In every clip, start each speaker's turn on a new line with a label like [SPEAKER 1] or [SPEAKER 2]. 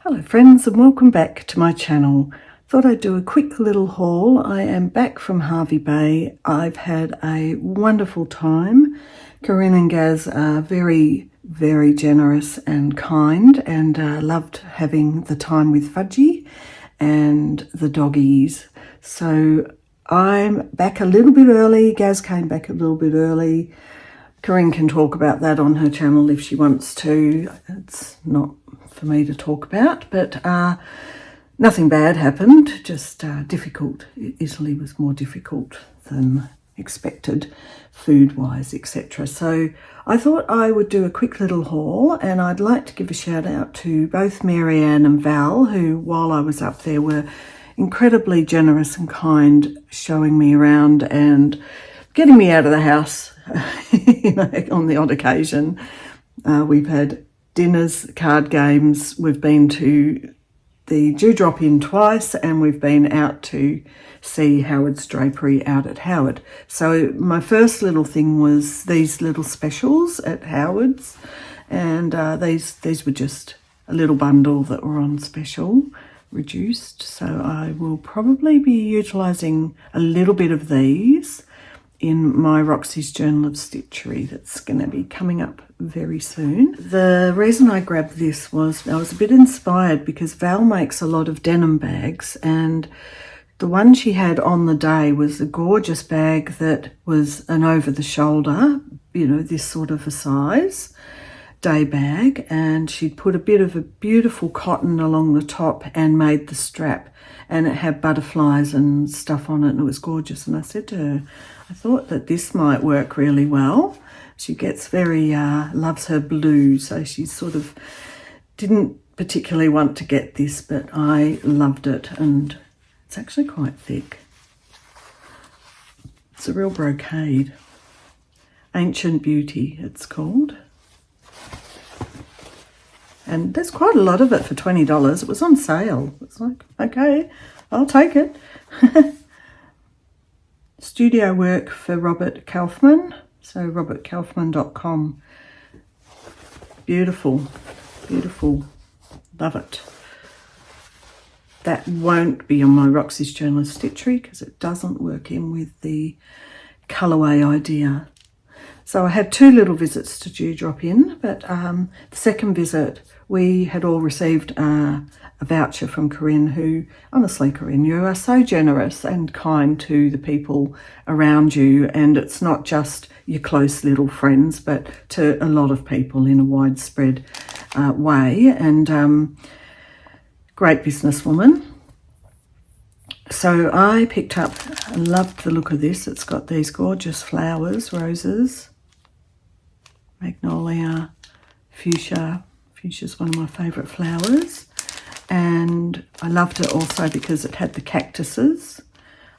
[SPEAKER 1] Hello friends, and welcome back to my channel. Thought I'd do a quick little haul. I am back from Hervey Bay. I've had a wonderful time. Corinne and Gaz are very, very generous and kind, and loved having the time with Fudgy and the doggies. So I'm back a little bit early. Gaz came back a little bit early. Corinne can talk about that on her channel if she wants to. It's not for me to talk about, but nothing bad happened, just difficult. Italy was more difficult than expected, food-wise, etc. So I thought I would do a quick little haul, and I'd like to give a shout out to both Marianne and Val, who while I was up there were incredibly generous and kind, showing me around and getting me out of the house on the odd occasion. We've had dinners, card games, we've been to the Dewdrop Inn twice, and we've been out to see Howard's Drapery out at Howard. So my first little thing was these little specials at Howard's, and these were just a little bundle that were on special, reduced. So I will probably be utilising a little bit of these in my Roxy's Journal of Stitchery that's going to be coming up very soon. The reason I grabbed this was I was a bit inspired because Val makes a lot of denim bags, and the one she had on the day was a gorgeous bag that was an over-the-shoulder, this sort of a size day bag, and she'd put a bit of a beautiful cotton along the top and made the strap, and it had butterflies and stuff on it, and it was gorgeous. And I said to her, I thought that this might work really well. She gets very, loves her blue, so she sort of didn't particularly want to get this, but I loved it, and it's actually quite thick. It's a real brocade. Ancient Beauty, it's called. And there's quite a lot of it for $20. It was on sale. It's like, okay, I'll take it. Studio work for Robert Kaufman. So robertkaufman.com. Beautiful, beautiful. Love it. That won't be on my Roxy's Journal of Stitchery because it doesn't work in with the colourway idea. So I had two little visits to Dewdrop Inn, but the second visit we had all received a voucher from Corinne, who, honestly, Corinne, you are so generous and kind to the people around you, and it's not just your close little friends, but to a lot of people in a widespread way, and great businesswoman. So I picked up and loved the look of this. It's got these gorgeous flowers, roses, magnolia, fuchsia. Fuchsia's one of my favourite flowers. And I loved it also because it had the cactuses.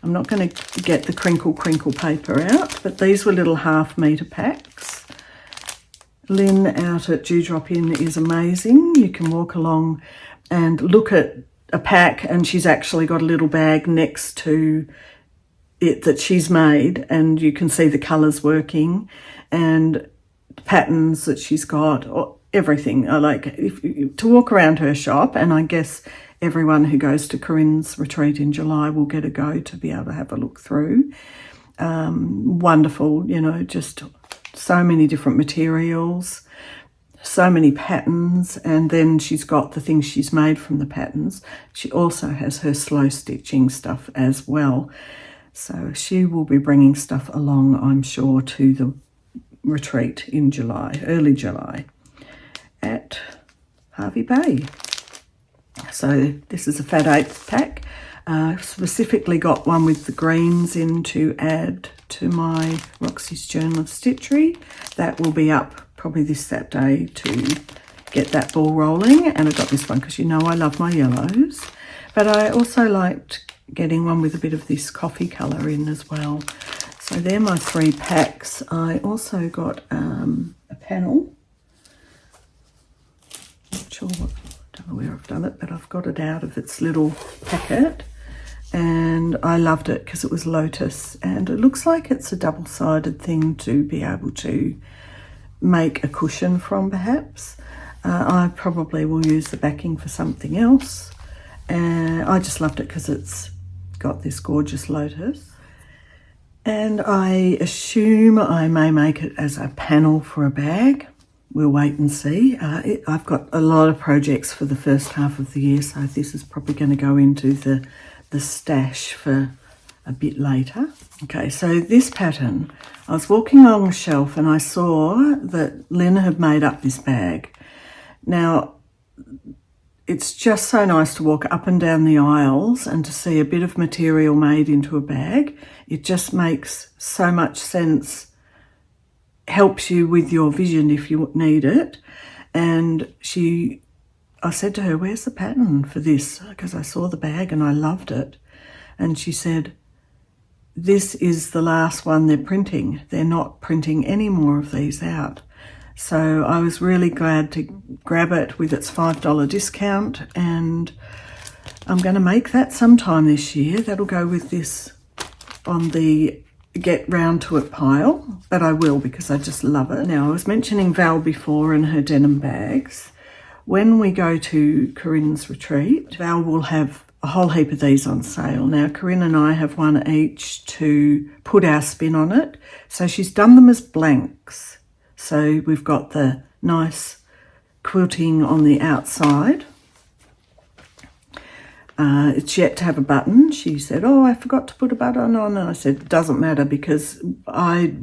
[SPEAKER 1] I'm not going to get the crinkle paper out, but these were little half-metre packs. Lynn out at Dewdrop Inn is amazing. You can walk along and look at a pack, and she's actually got a little bag next to it that she's made, and you can see the colours working and the patterns that she's got, or everything. I like to walk around her shop, and I guess everyone who goes to Corinne's retreat in July will get a go to be able to have a look through. Wonderful, just so many different materials, so many patterns, and then she's got the things she's made from the patterns. She also has her slow stitching stuff as well. So she will be bringing stuff along, I'm sure, to the retreat in July, early July, at Hervey Bay. So this is a Fat Eighth pack. Specifically got one with the greens in to add to my Roxy's Journal of Stitchery. That will be up probably this Saturday to get that ball rolling. And I got this one because I love my yellows. But I also liked getting one with a bit of this coffee colour in as well. So they're my three packs. I also got a panel. Not sure what, don't know where I've done it, but I've got it out of its little packet, and I loved it because it was lotus, and it looks like it's a double-sided thing to be able to make a cushion from, perhaps. I probably will use the backing for something else. And I just loved it because it's got this gorgeous lotus. And I assume I may make it as a panel for a bag. We'll wait and see. I've got a lot of projects for the first half of the year, so this is probably going to go into the stash for a bit later. Okay, so this pattern, I was walking along a shelf and I saw that Lynn had made up this bag. Now, it's just so nice to walk up and down the aisles and to see a bit of material made into a bag. It just makes so much sense, helps you with your vision if you need it. And I said to her, where's the pattern for this? Because I saw the bag and I loved it. And she said, this is the last one they're printing. They're not printing any more of these out. So I was really glad to grab it with its $5 discount, and I'm going to make that sometime this year. That'll go with this on the get round to it pile, but I will because I just love it. Now, I was mentioning Val before and her denim bags. When we go to Corinne's retreat, Val will have a whole heap of these on sale. Now, Corinne and I have one each to put our spin on it. So she's done them as blanks. So we've got the nice quilting on the outside. It's yet to have a button. She said, oh, I forgot to put a button on. And I said, it doesn't matter because I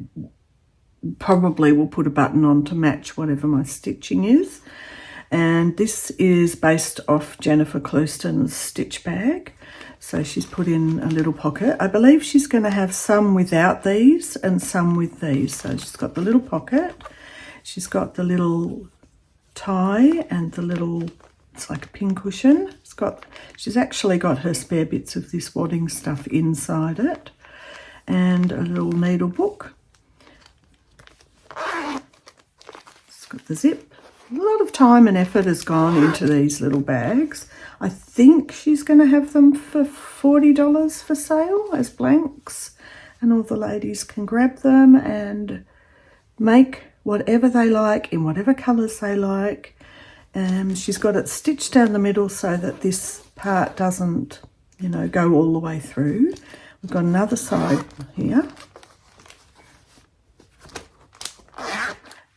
[SPEAKER 1] probably will put a button on to match whatever my stitching is. And this is based off Jennifer Clouston's stitch bag. So she's put in a little pocket. I believe she's going to have some without these and some with these. So she's got the little pocket. She's got the little tie and the little, it's like a pin cushion. She's actually got her spare bits of this wadding stuff inside it. And a little needle book. It's got the zip. A lot of time and effort has gone into these little bags. I think she's going to have them for $40 for sale as blanks, and all the ladies can grab them and make whatever they like in whatever colours they like. She's got it stitched down the middle so that this part doesn't, go all the way through. We've got another side here.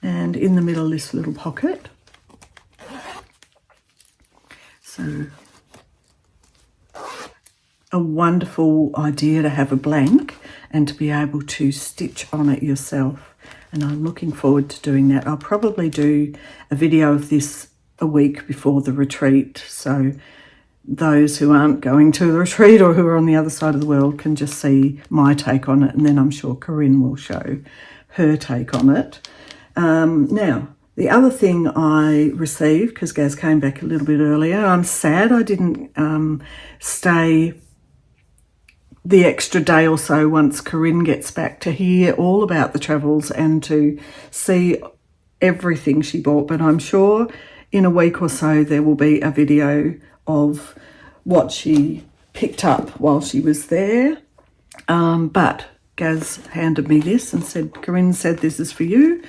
[SPEAKER 1] And in the middle, this little pocket. So, a wonderful idea to have a blank and to be able to stitch on it yourself. And I'm looking forward to doing that. I'll probably do a video of this a week before the retreat. So those who aren't going to the retreat or who are on the other side of the world can just see my take on it. And then I'm sure Corinne will show her take on it. Now, the other thing I received, because Gaz came back a little bit earlier, I'm sad I didn't stay the extra day or so once Corinne gets back to hear all about the travels and to see everything she bought. But I'm sure in a week or so there will be a video of what she picked up while she was there. But Gaz handed me this and said, Corinne said, this is for you.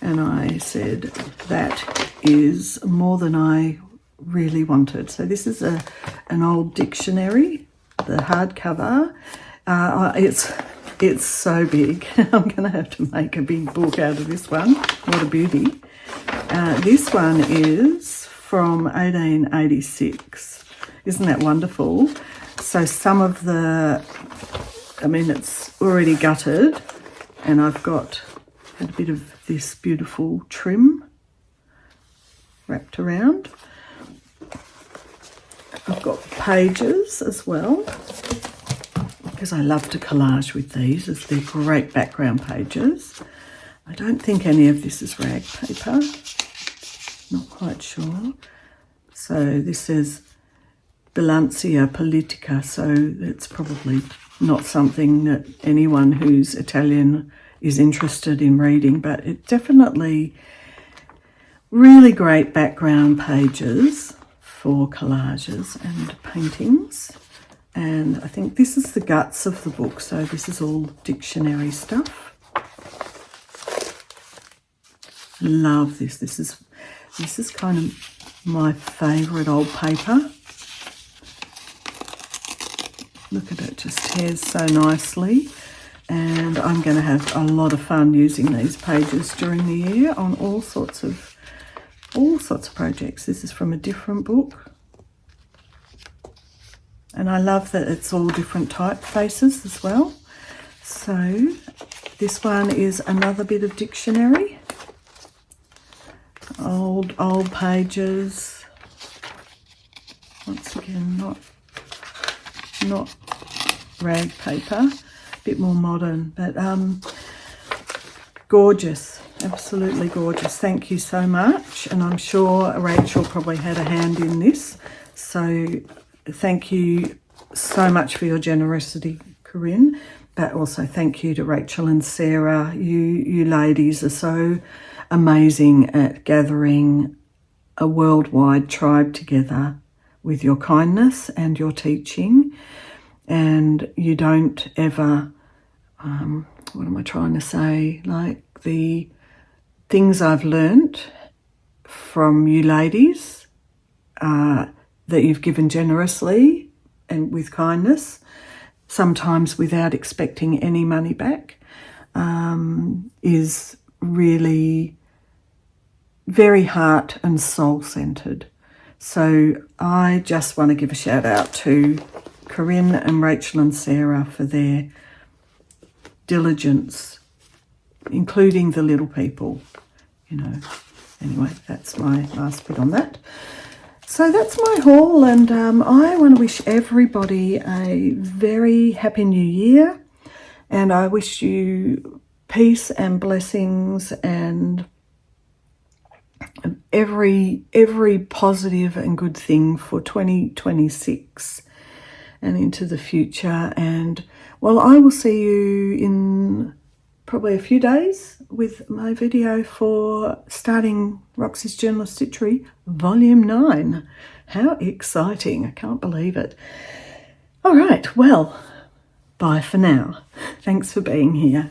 [SPEAKER 1] And I said, that is more than I really wanted. So this is an old dictionary, the hardcover. It's so big. I'm going to have to make a big book out of this one. What a beauty. This one is from 1886. Isn't that wonderful? So some of it's already gutted, and I've had a bit of this beautiful trim wrapped around. I've got pages as well, because I love to collage with these, as they're great background pages. I don't think any of this is rag paper, not quite sure. So this says Bilancia Politica, so it's probably not something that anyone who's Italian is interested in reading, but it definitely really great background pages for collages and paintings. And I think this is the guts of the book, so this is all dictionary stuff. Love this. This is This is kind of my favourite old paper. Look at it, just tears so nicely. And I'm going to have a lot of fun using these pages during the year on all sorts of projects. This is from a different book. And I love that it's all different typefaces as well. So this one is another bit of dictionary. Old pages. Once again, not rag paper. A bit more modern, but gorgeous. Absolutely gorgeous. Thank you so much. And I'm sure Rachel probably had a hand in this. So thank you so much for your generosity, Corinne. But also thank you to Rachel and Sarah. You ladies are so amazing at gathering a worldwide tribe together with your kindness and your teaching. And you don't ever, what am I trying to say? Like the things I've learnt from you ladies that you've given generously and with kindness, sometimes without expecting any money back, is really very heart and soul centered. So I just want to give a shout out to Corinne and Rachel and Sarah for their diligence, including the little people, you know. Anyway, that's my last bit on that. So that's my haul, and I want to wish everybody a very happy new year, and I wish you peace and blessings and every positive and good thing for 2026 and into the future. And well, I will see you in probably a few days with my video for starting Roxy's Journal Stitchery Volume 9. How exciting. I can't believe it. All right, well, bye for now. Thanks for being here.